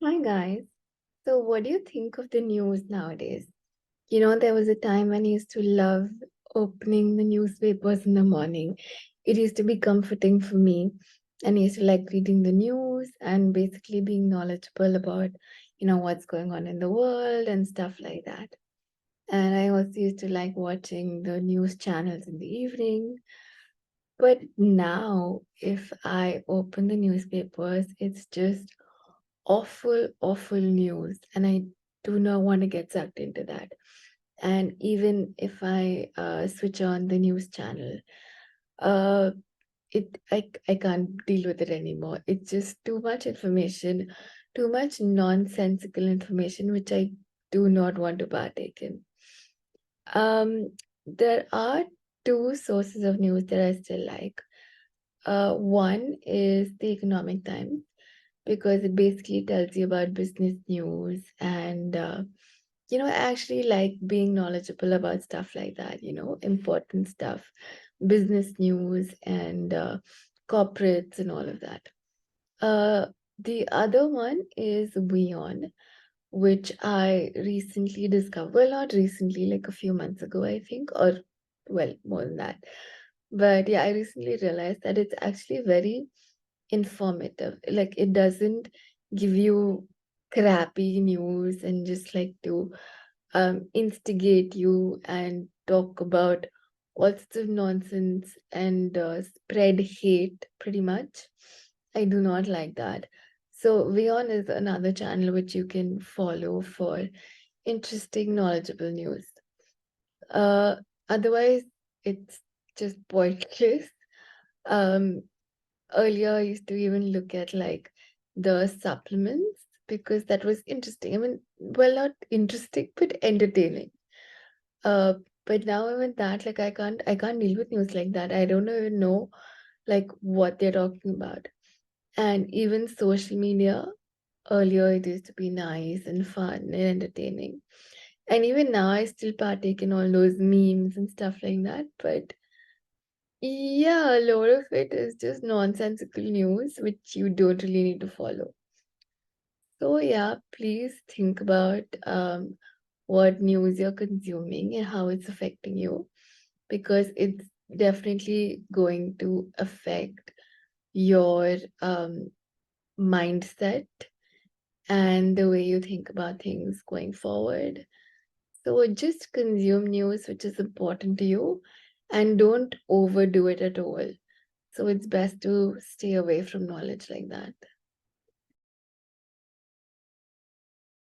Hi guys. So what do you think of the news nowadays? There was a time when I used to love opening the newspapers in the morning. It used to be comforting for me. And I used to like reading the news and basically being knowledgeable about, what's going on in the world and stuff like that. And I also used to like watching the news channels in the evening. But now, if I open the newspapers, it's just awful, awful news. And I do not want to get sucked into that. And even if I switch on the news channel, uh, I can't deal with it anymore. It's just too much information, too much nonsensical information, which I do not want to partake in. There are two sources of news that I still like. One is the Economic Times because it basically tells you about business news and I actually like being knowledgeable about stuff like that, important stuff, business news and corporates and all of that. Uh, the other one is WION, which I recently discovered, well, not recently, like a few months ago, I think, or well, more than that. But yeah, I recently realized that it's actually very informative. Like it doesn't give you crappy news and just like to instigate you and talk about all sorts of nonsense and spread hate pretty much. I do not like that. So Vion is another channel which you can follow for interesting, knowledgeable news. Uh, Otherwise, it's just pointless. Um, Earlier I used to even look at like the supplements because that was interesting. I mean, well, not interesting, but entertaining. Uh, but now even that, like I can't deal with news like that. I don't even know like what they're talking about. And even social media, earlier it used to be nice and fun and entertaining. And even now I still partake in all those memes and stuff like that. But yeah, a lot of it is just nonsensical news which you don't really need to follow. So yeah, please think about what news you're consuming and how it's affecting you because it's definitely going to affect your mindset and the way you think about things going forward. So just consume news which is important to you and don't overdo it at all. So it's best to stay away from knowledge like that.